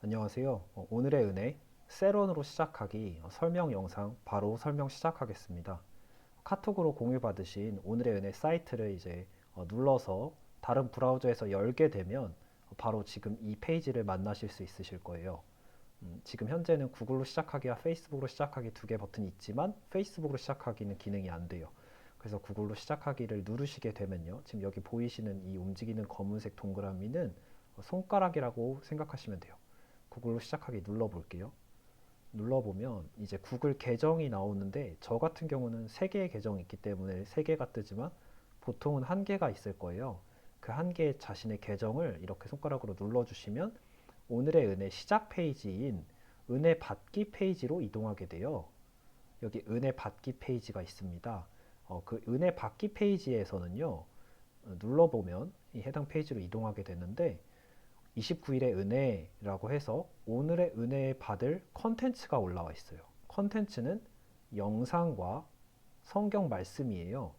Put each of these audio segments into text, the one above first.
안녕하세요. 오늘의 은혜, 세론으로 시작하기 설명 영상 바로 설명 시작하겠습니다. 카톡으로 공유받으신 오늘의 은혜 사이트를 이제 눌러서 다른 브라우저에서 열게 되면 바로 지금 이 페이지를 만나실 수 있으실 거예요. 지금 현재는 구글로 시작하기와 페이스북으로 시작하기 두 개 버튼이 있지만 페이스북으로 시작하기는 기능이 안 돼요. 그래서 구글로 시작하기를 누르시게 되면요. 지금 여기 보이시는 이 움직이는 검은색 동그라미는 손가락이라고 생각하시면 돼요. 구글로 시작하기 눌러볼게요. 눌러보면 이제 구글 계정이 나오는데 저 같은 경우는 3개의 계정이 있기 때문에 3개가 뜨지만 보통은 1개가 있을 거예요. 그 1개의 자신의 계정을 이렇게 손가락으로 눌러주시면 오늘의 은혜 시작 페이지인 은혜 받기 페이지로 이동하게 돼요. 여기 은혜 받기 페이지가 있습니다. 그 은혜 받기 페이지에서는요, 눌러보면 이 해당 페이지로 이동하게 되는데 29일의 은혜라고 해서 오늘의 은혜 받을 컨텐츠가 올라와 있어요. 컨텐츠는 영상과 성경 말씀이에요.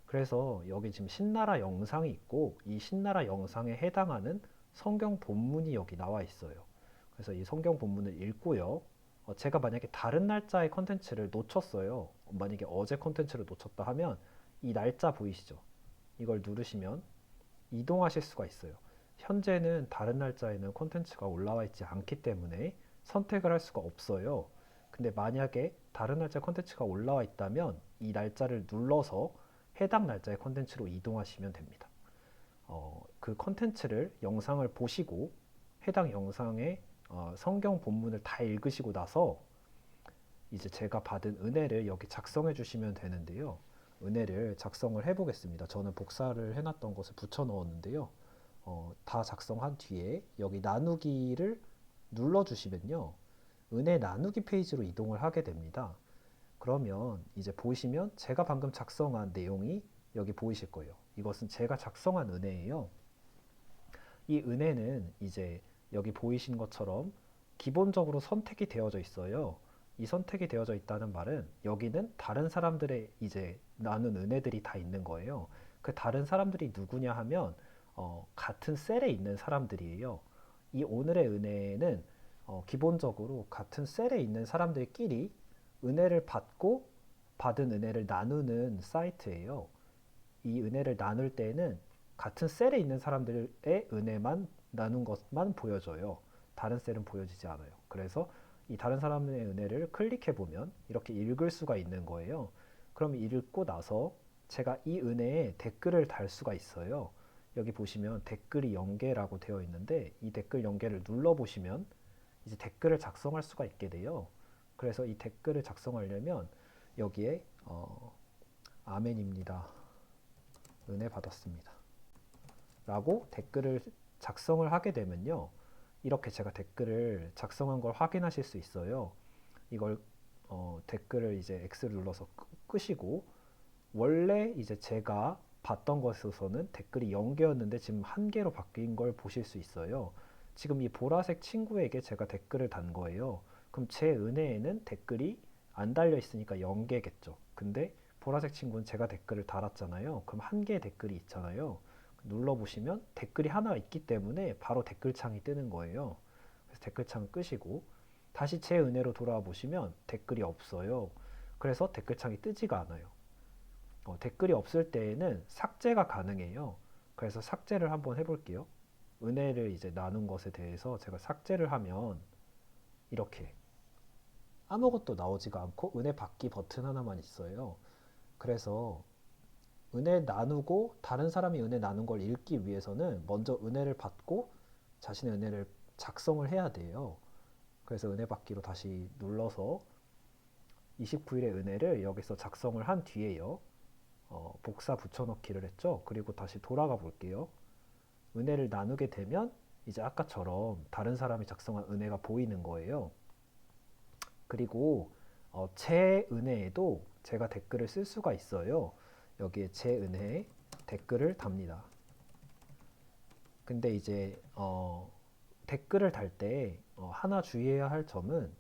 그래서 여기 지금 신나라 영상이 있고 이 신나라 영상에 해당하는 성경 본문이 여기 나와 있어요. 그래서 이 성경 본문을 읽고요. 제가 만약에 다른 날짜의 컨텐츠를 놓쳤어요. 만약에 어제 컨텐츠를 놓쳤다 하면 이 날짜 보이시죠? 이걸 누르시면 이동하실 수가 있어요. 현재는 다른 날짜에는 콘텐츠가 올라와 있지 않기 때문에 선택을 할 수가 없어요. 근데 만약에 다른 날짜 콘텐츠가 올라와 있다면 이 날짜를 눌러서 해당 날짜의 콘텐츠로 이동하시면 됩니다. 그 콘텐츠를 영상을 보시고 해당 영상의 성경 본문을 다 읽으시고 나서 이제 제가 받은 은혜를 여기 작성해 주시면 되는데요. 은혜를 작성을 해 보겠습니다. 저는 복사를 해놨던 것을 붙여 넣었는데요. 다 작성한 뒤에 여기 나누기를 눌러주시면요. 은혜 나누기 페이지로 이동을 하게 됩니다. 그러면 이제 보시면 제가 방금 작성한 내용이 여기 보이실 거예요. 이것은 제가 작성한 은혜예요. 이 은혜는 이제 여기 보이신 것처럼 기본적으로 선택이 되어져 있어요. 이 선택이 되어져 있다는 말은 여기는 다른 사람들의 이제 나눈 은혜들이 다 있는 거예요. 그 다른 사람들이 누구냐 하면 같은 셀에 있는 사람들이에요. 이 오늘의 은혜는 기본적으로 같은 셀에 있는 사람들끼리 은혜를 받고 받은 은혜를 나누는 사이트예요. 이 은혜를 나눌 때에는 같은 셀에 있는 사람들의 은혜만 나눈 것만 보여져요. 다른 셀은 보여지지 않아요. 그래서 이 다른 사람의 은혜를 클릭해 보면 이렇게 읽을 수가 있는 거예요. 그럼 읽고 나서 제가 이 은혜에 댓글을 달 수가 있어요. 여기 보시면 댓글이 연계라고 되어 있는데 이 댓글 연계를 눌러 보시면 이제 댓글을 작성할 수가 있게 돼요. 그래서 이 댓글을 작성하려면 여기에 아멘입니다. 은혜 받았습니다. 라고 댓글을 작성을 하게 되면요. 이렇게 제가 댓글을 작성한 걸 확인하실 수 있어요. 이걸 댓글을 이제 X를 눌러서 끄시고 원래 이제 제가 봤던 것에서는 댓글이 0개였는데 지금 1개로 바뀐 걸 보실 수 있어요. 지금 이 보라색 친구에게 제가 댓글을 단 거예요. 그럼 제 은혜에는 댓글이 안 달려 있으니까 0개겠죠. 근데 보라색 친구는 제가 댓글을 달았잖아요. 그럼 1개의 댓글이 있잖아요. 눌러보시면 댓글이 하나 있기 때문에 바로 댓글창이 뜨는 거예요. 그래서 댓글창 끄시고 다시 제 은혜로 돌아와 보시면 댓글이 없어요. 그래서 댓글창이 뜨지가 않아요. 댓글이 없을 때에는 삭제가 가능해요. 그래서 삭제를 한번 해볼게요. 은혜를 이제 나눈 것에 대해서 제가 삭제를 하면 이렇게 아무것도 나오지가 않고 은혜 받기 버튼 하나만 있어요. 그래서 은혜 나누고 다른 사람이 은혜 나눈 걸 읽기 위해서는 먼저 은혜를 받고 자신의 은혜를 작성을 해야 돼요. 그래서 은혜 받기로 다시 눌러서 29일의 은혜를 여기서 작성을 한 뒤에요. 복사 붙여넣기를 했죠. 그리고 다시 돌아가 볼게요. 은혜를 나누게 되면 이제 아까처럼 다른 사람이 작성한 은혜가 보이는 거예요. 그리고 제 은혜에도 제가 댓글을 쓸 수가 있어요. 여기에 제 은혜에 댓글을 답니다. 근데 이제 댓글을 달 때 하나 주의해야 할 점은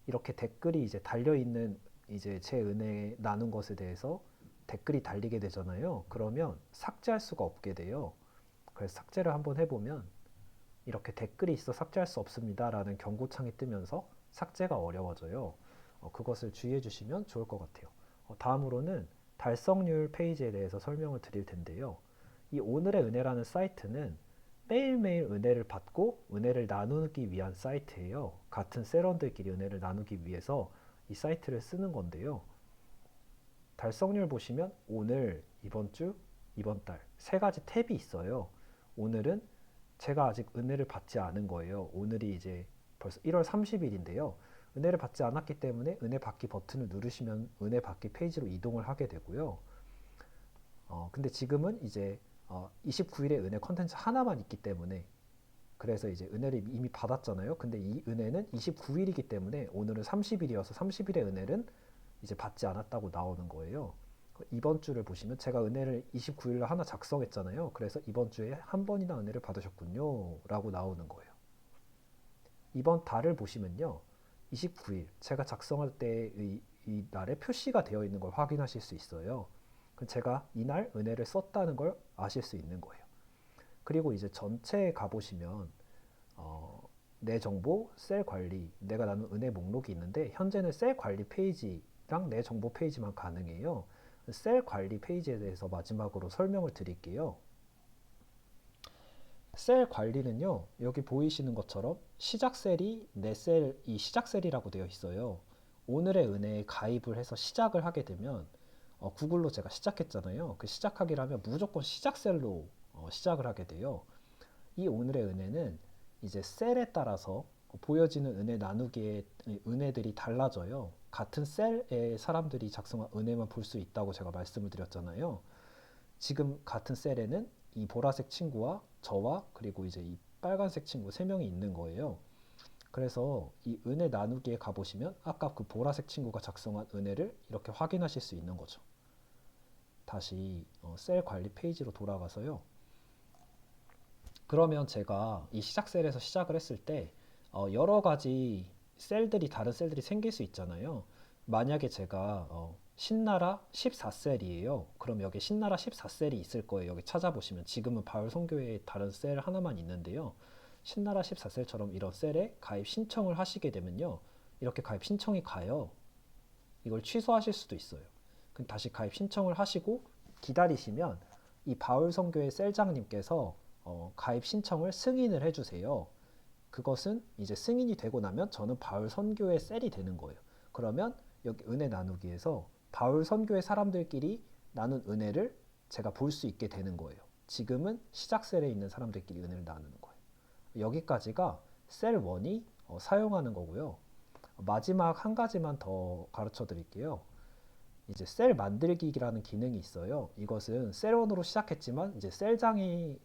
이렇게 댓글이 이제 달려 있는 이제 제 은혜 나눈 것에 대해서 댓글이 달리게 되잖아요. 그러면 삭제할 수가 없게 돼요. 그래서 삭제를 한번 해보면 이렇게 댓글이 있어 삭제할 수 없습니다 라는 경고창이 뜨면서 삭제가 어려워져요. 그것을 주의해 주시면 좋을 것 같아요. 다음으로는 달성률 페이지에 대해서 설명을 드릴 텐데요. 이 오늘의 은혜라는 사이트는 매일매일 은혜를 받고 은혜를 나누기 위한 사이트예요. 같은 세런들끼리 은혜를 나누기 위해서 이 사이트를 쓰는 건데요. 달성률 보시면 오늘, 이번 주, 이번 달 세 가지 탭이 있어요. 오늘은 제가 아직 은혜를 받지 않은 거예요. 오늘이 이제 벌써 1월 30일인데요. 은혜를 받지 않았기 때문에 은혜 받기 버튼을 누르시면 은혜 받기 페이지로 이동을 하게 되고요. 근데 지금은 이제 29일의 은혜 컨텐츠 하나만 있기 때문에 그래서 이제 은혜를 이미 받았잖아요. 근데 이 은혜는 29일이기 때문에 오늘은 30일이어서 30일의 은혜는 이제 받지 않았다고 나오는 거예요. 이번 주를 보시면 제가 은혜를 29일날 하나 작성했잖아요. 그래서 이번 주에 한 번이나 은혜를 받으셨군요 라고 나오는 거예요. 이번 달을 보시면요. 29일 제가 작성할 때의 이 날에 표시가 되어 있는 걸 확인하실 수 있어요. 제가 이날 은혜를 썼다는 걸 아실 수 있는 거예요. 그리고 이제 전체에 가보시면 내 정보, 셀 관리, 내가 나눈 은혜 목록이 있는데 현재는 셀 관리 페이지랑 내 정보 페이지만 가능해요. 셀 관리 페이지에 대해서 마지막으로 설명을 드릴게요. 셀 관리는요, 여기 보이시는 것처럼 시작 셀이 내 셀, 이 시작 셀이라고 되어 있어요. 오늘의 은혜에 가입을 해서 시작을 하게 되면 구글로 제가 시작했잖아요. 그 시작하기를 하면 무조건 시작 셀로 시작을 하게 돼요. 이 오늘의 은혜는 이제 셀에 따라서 보여지는 은혜 나누기의 은혜들이 달라져요. 같은 셀의 사람들이 작성한 은혜만 볼 수 있다고 제가 말씀을 드렸잖아요. 지금 같은 셀에는 이 보라색 친구와 저와 그리고 이제 이 빨간색 친구 3명이 있는 거예요. 그래서 이 은혜 나누기에 가보시면 아까 그 보라색 친구가 작성한 은혜를 이렇게 확인하실 수 있는 거죠. 다시 셀 관리 페이지로 돌아가서요. 그러면 제가 이 시작 셀에서 시작을 했을 때 여러 가지 셀들이 다른 셀들이 생길 수 있잖아요. 만약에 제가 신나라 14셀이에요. 그럼 여기 신나라 14셀이 있을 거예요. 여기 찾아보시면 지금은 바울 선교회에 다른 셀 하나만 있는데요. 신나라 14셀처럼 이런 셀에 가입 신청을 하시게 되면요. 이렇게 가입 신청이 가요. 이걸 취소하실 수도 있어요. 그럼 다시 가입 신청을 하시고 기다리시면 이 바울 선교회 셀장님께서 가입 신청을 승인을 해주세요. 그것은 이제 승인이 되고 나면 저는 바울 선교회 셀이 되는 거예요. 그러면 여기 은혜 나누기에서 바울 선교회 사람들끼리 나눈 은혜를 제가 볼 수 있게 되는 거예요. 지금은 시작 셀에 있는 사람들끼리 은혜를 나누는 거예요. 여기까지가 셀 1이 사용하는 거고요. 마지막 한 가지만 더 가르쳐 드릴게요. 이제 셀 만들기라는 기능이 있어요. 이것은 셀1으로 시작했지만 이제 셀장이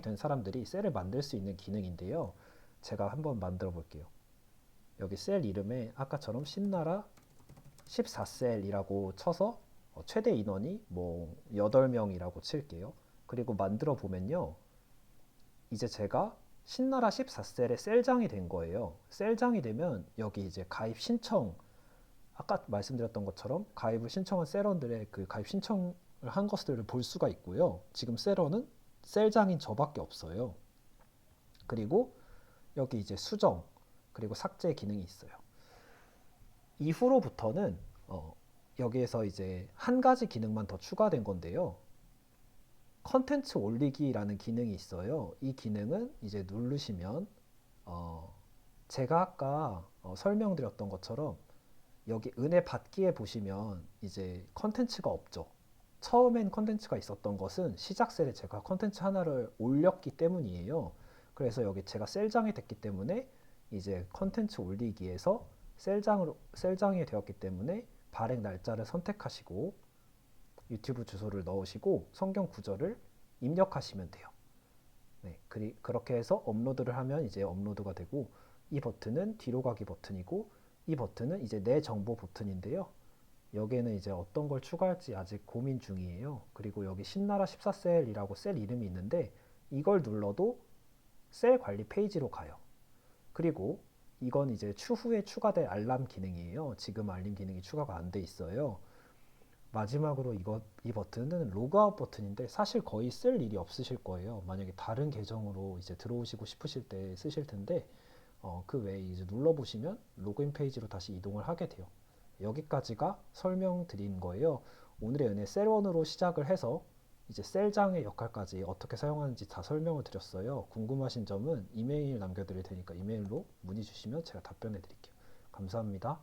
된 사람들이 셀을 만들 수 있는 기능인데요. 제가 한번 만들어 볼게요. 여기 셀 이름에 아까처럼 신나라 14셀이라고 쳐서 최대 인원이 뭐 8명이라고 칠게요. 그리고 만들어 보면요. 이제 제가 신나라 14셀의 셀장이 된 거예요. 셀장이 되면 여기 이제 가입 신청 아까 말씀드렸던 것처럼 가입을 신청한 셀원들의 그 가입 신청을 한 것들을 볼 수가 있고요. 지금 셀원은 셀장인 저밖에 없어요. 그리고 여기 이제 수정 그리고 삭제 기능이 있어요. 이후로부터는 여기에서 이제 한 가지 기능만 더 추가된 건데요. 컨텐츠 올리기라는 기능이 있어요. 이 기능은 이제 누르시면 제가 아까 설명드렸던 것처럼 여기 은혜 받기에 보시면 이제 컨텐츠가 없죠. 처음엔 컨텐츠가 있었던 것은 시작 셀에 제가 컨텐츠 하나를 올렸기 때문이에요. 그래서 여기 제가 셀장이 됐기 때문에 이제 컨텐츠 올리기에서 셀장이 되었기 때문에 발행 날짜를 선택하시고 유튜브 주소를 넣으시고 성경 구절을 입력하시면 돼요. 네, 그렇게 해서 업로드를 하면 이제 업로드가 되고 이 버튼은 뒤로 가기 버튼이고 이 버튼은 이제 내 정보 버튼인데요. 여기에는 이제 어떤 걸 추가할지 아직 고민 중이에요. 그리고 여기 신나라 14셀이라고 셀 이름이 있는데 이걸 눌러도 셀 관리 페이지로 가요. 그리고 이건 이제 추후에 추가될 알람 기능이에요. 지금 알림 기능이 추가가 안 돼 있어요. 마지막으로 이 버튼은 로그아웃 버튼인데 사실 거의 쓸 일이 없으실 거예요. 만약에 다른 계정으로 이제 들어오시고 싶으실 때 쓰실 텐데 그 외에 이제 눌러보시면 로그인 페이지로 다시 이동을 하게 돼요. 여기까지가 설명드린 거예요. 오늘의 은혜 셀1으로 시작을 해서 이제 셀장의 역할까지 어떻게 사용하는지 다 설명을 드렸어요. 궁금하신 점은 이메일 남겨드릴 테니까 이메일로 문의 주시면 제가 답변해 드릴게요. 감사합니다.